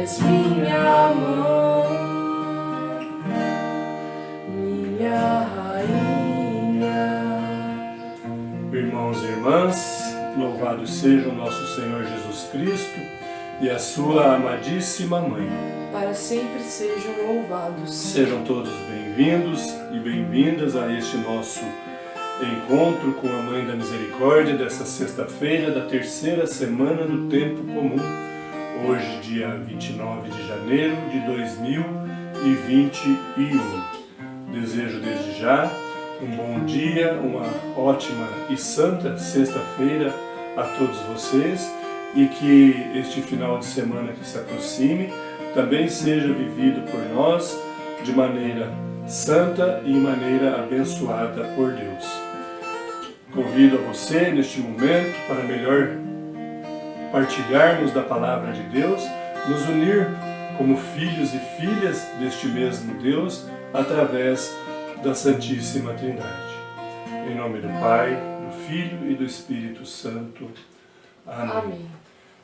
és minha mãe, minha rainha. Irmãos e irmãs, louvado seja o nosso Senhor Jesus Cristo e a sua amadíssima Mãe. Para sempre sejam louvados. Sejam todos bem-vindos e bem-vindas a este nosso encontro com a Mãe da Misericórdia desta sexta-feira da terceira semana do Tempo Comum. Hoje, dia 29 de janeiro de 2021. Desejo desde já um bom dia, uma ótima e santa sexta-feira a todos vocês e que este final de semana que se aproxime também seja vivido por nós de maneira santa e maneira abençoada por Deus. Convido a você neste momento para melhor partilharmos da Palavra de Deus, nos unir como filhos e filhas deste mesmo Deus através da Santíssima Trindade. Em nome do Pai, do Filho e do Espírito Santo. Amém. Amém.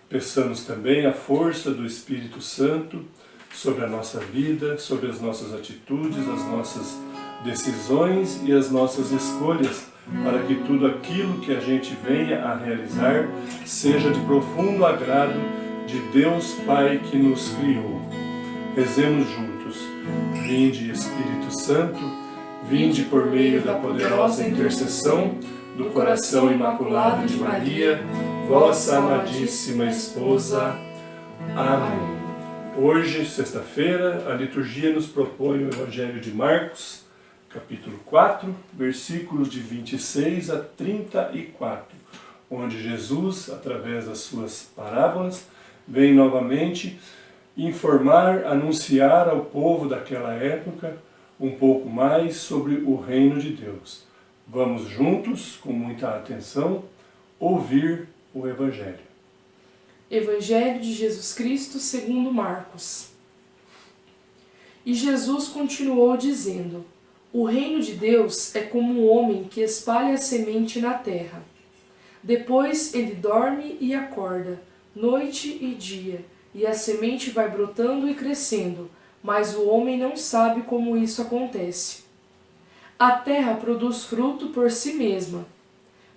Peçamos também a força do Espírito Santo sobre a nossa vida, sobre as nossas atitudes, as nossas decisões e as nossas escolhas, para que tudo aquilo que a gente venha a realizar seja de profundo agrado de Deus Pai que nos criou. Rezemos juntos. Vinde, Espírito Santo, vinde por meio da poderosa intercessão do coração imaculado de Maria, vossa amadíssima esposa. Amém. Hoje, sexta-feira, a liturgia nos propõe o Evangelho de Marcos, capítulo 4, versículos de 26 a 34, onde Jesus, através das suas parábolas, vem novamente informar, anunciar ao povo daquela época um pouco mais sobre o reino de Deus. Vamos juntos, com muita atenção, ouvir o Evangelho. Evangelho de Jesus Cristo segundo Marcos. E Jesus continuou dizendo: o reino de Deus é como um homem que espalha a semente na terra. Depois ele dorme e acorda, noite e dia, e a semente vai brotando e crescendo, mas o homem não sabe como isso acontece. A terra produz fruto por si mesma.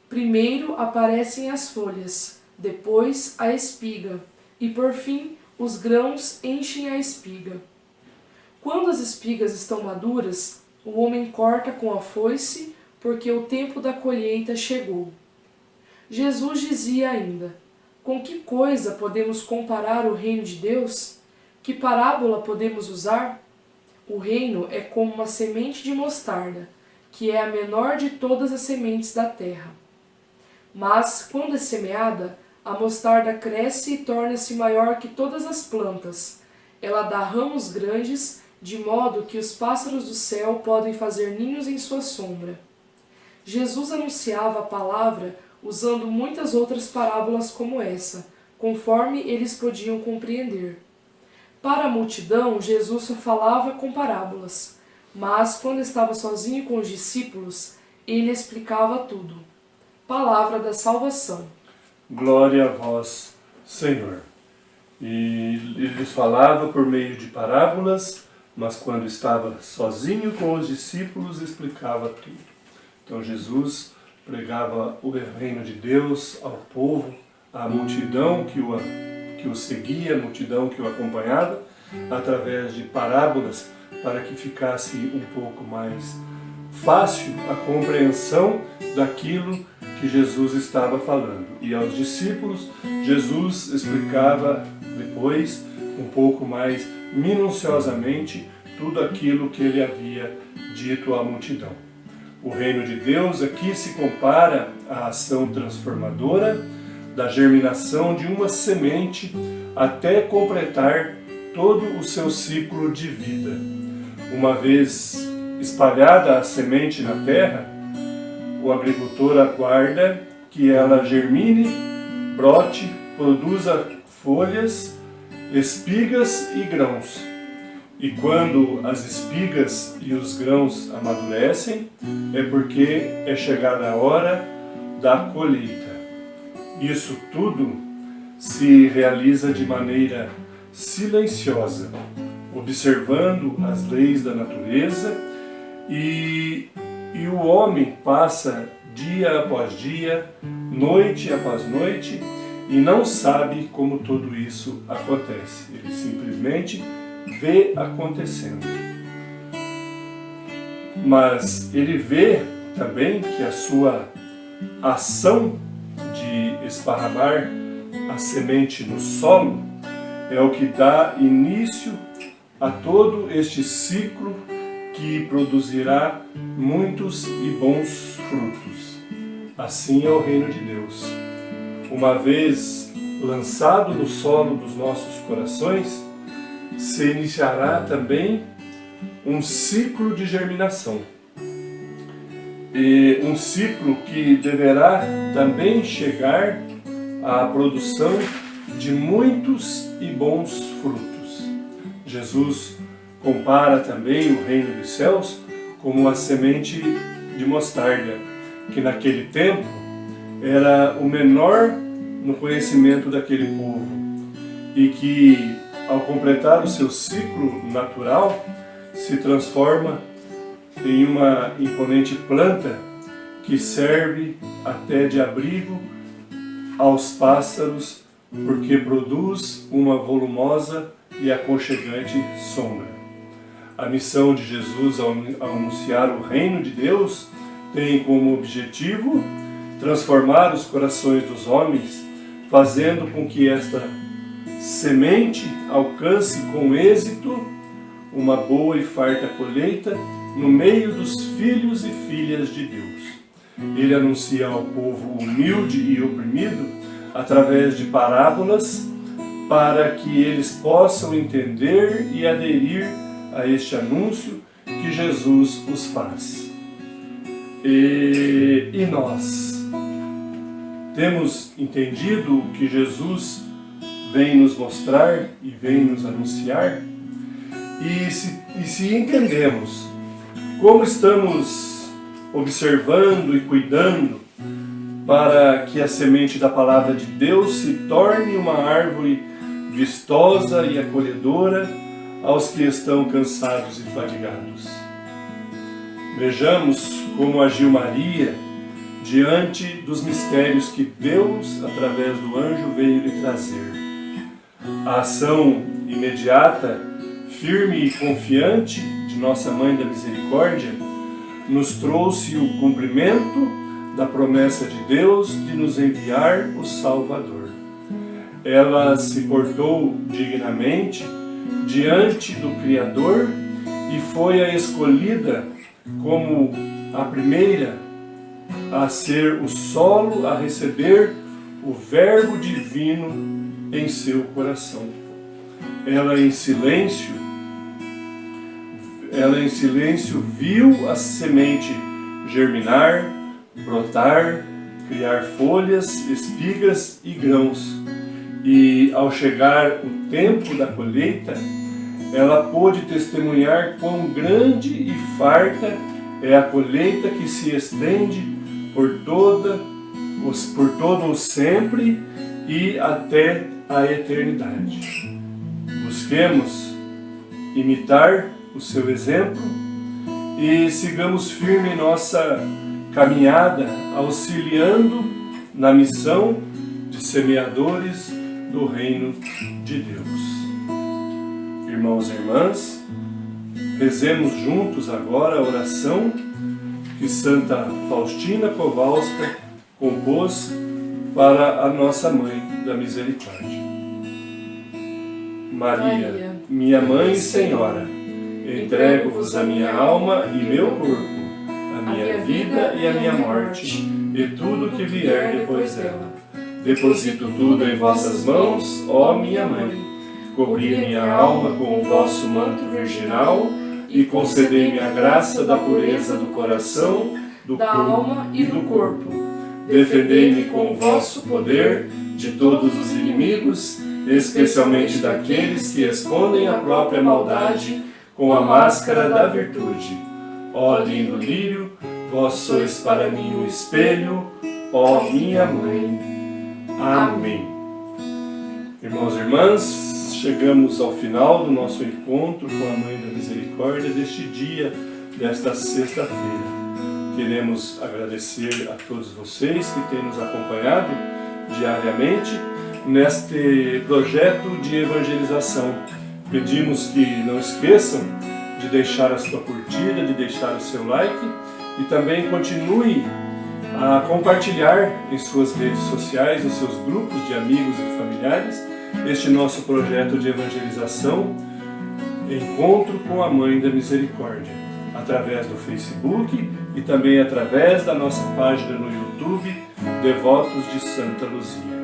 Primeiro aparecem as folhas, depois a espiga, e por fim os grãos enchem a espiga. Quando as espigas estão maduras, o homem corta com a foice, porque o tempo da colheita chegou. Jesus dizia ainda: com que coisa podemos comparar o reino de Deus? Que parábola podemos usar? O reino é como uma semente de mostarda, que é a menor de todas as sementes da terra. Mas, quando é semeada, a mostarda cresce e torna-se maior que todas as plantas. Ela dá ramos grandes, de modo que os pássaros do céu podem fazer ninhos em sua sombra. Jesus anunciava a palavra usando muitas outras parábolas como essa, conforme eles podiam compreender. Para a multidão, Jesus só falava com parábolas, mas quando estava sozinho com os discípulos, ele explicava tudo. Palavra da salvação. Glória a vós, Senhor. E ele lhes falava por meio de parábolas, mas quando estava sozinho com os discípulos, explicava tudo. Então Jesus pregava o reino de Deus ao povo, à multidão que o seguia, a multidão que o acompanhava, através de parábolas, para que ficasse um pouco mais fácil a compreensão daquilo que Jesus estava falando. E aos discípulos, Jesus explicava depois, um pouco mais minuciosamente, tudo aquilo que ele havia dito à multidão. O reino de Deus aqui se compara à ação transformadora da germinação de uma semente até completar todo o seu ciclo de vida. Uma vez espalhada a semente na terra, o agricultor aguarda que ela germine, brote, produza folhas, espigas e grãos. E quando as espigas e os grãos amadurecem, é porque é chegada a hora da colheita. Isso tudo se realiza de maneira silenciosa, observando as leis da natureza, e o homem passa dia após dia, noite após noite, e não sabe como tudo isso acontece. Ele simplesmente vê acontecendo. Mas ele vê também que a sua ação de esparramar a semente no solo é o que dá início a todo este ciclo que produzirá muitos e bons frutos. Assim é o reino de Deus. Uma vez lançado no solo dos nossos corações, se iniciará também um ciclo de germinação. E um ciclo que deverá também chegar à produção de muitos e bons frutos. Jesus compara também o reino dos céus como a semente de mostarda, que naquele tempo era o menor no conhecimento daquele povo, e que, ao completar o seu ciclo natural, se transforma em uma imponente planta que serve até de abrigo aos pássaros, porque produz uma volumosa e aconchegante sombra. A missão de Jesus ao anunciar o reino de Deus tem como objetivo transformar os corações dos homens, fazendo com que esta semente alcance com êxito uma boa e farta colheita no meio dos filhos e filhas de Deus. Ele anuncia ao povo humilde e oprimido através de parábolas, para que eles possam entender e aderir a este anúncio que Jesus os faz. E nós temos entendido o que Jesus vem nos mostrar e vem nos anunciar? E se entendemos como estamos observando e cuidando para que a semente da palavra de Deus se torne uma árvore vistosa e acolhedora aos que estão cansados e fadigados. Vejamos como agiu Maria diante dos mistérios que Deus, através do anjo, veio lhe trazer. A ação imediata, firme e confiante de Nossa Mãe da Misericórdia nos trouxe o cumprimento da promessa de Deus de nos enviar o Salvador. Ela se portou dignamente diante do Criador e foi a escolhida como a primeira a ser o solo a receber o Verbo divino em seu coração. Ela em silêncio viu a semente germinar, brotar, criar folhas, espigas e grãos. E ao chegar o tempo da colheita, ela pôde testemunhar quão grande e farta é a colheita que se estende por todo o sempre e até a eternidade. Busquemos imitar o seu exemplo e sigamos firme em nossa caminhada, auxiliando na missão de semeadores do reino de Deus. Irmãos e irmãs, rezemos juntos agora a oração que Santa Faustina Kowalska compôs para a nossa Mãe da Misericórdia. Maria, minha Mãe e Senhora, entrego-vos a minha alma e meu corpo, a minha vida e a minha morte, e tudo que vier depois dela. Deposito tudo em vossas mãos, ó minha Mãe. Cobri minha alma com o vosso manto virginal e concedei-me a graça da pureza do coração, da alma e do corpo. Defendei-me com o vosso poder de todos os inimigos, especialmente daqueles que escondem a própria maldade com a máscara da virtude. Ó lindo lírio, vós sois para mim o espelho, ó minha Mãe. Amém. Irmãos e irmãs, chegamos ao final do nosso encontro com a Mãe da Misericórdia deste dia, desta sexta-feira. Queremos agradecer a todos vocês que têm nos acompanhado diariamente neste projeto de evangelização. Pedimos que não esqueçam de deixar a sua curtida, de deixar o seu like e também continue a compartilhar em suas redes sociais, nos seus grupos de amigos e familiares, este nosso projeto de evangelização, Encontro com a Mãe da Misericórdia, através do Facebook e também através da nossa página no YouTube, Devotos de Santa Luzia.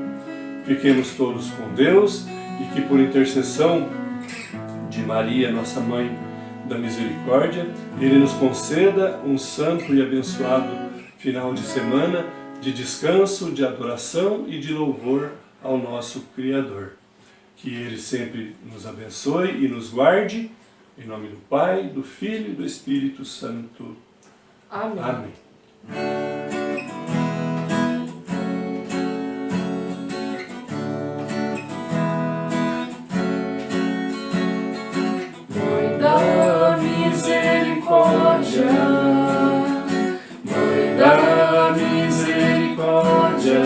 Fiquemos todos com Deus e que por intercessão de Maria, nossa Mãe da Misericórdia, Ele nos conceda um santo e abençoado final de semana de descanso, de adoração e de louvor ao nosso Criador. Que Ele sempre nos abençoe e nos guarde, em nome do Pai, do Filho e do Espírito Santo. Amém. Amém. Mãe da Misericórdia, Mãe da Misericórdia,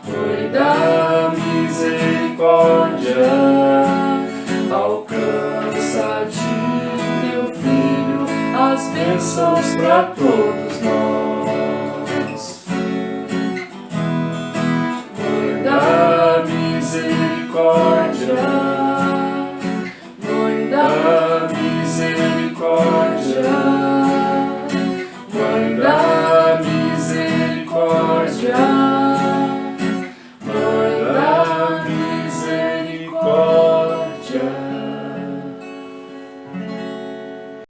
Mãe da Misericórdia, alcança de teu Filho as bênçãos para todos.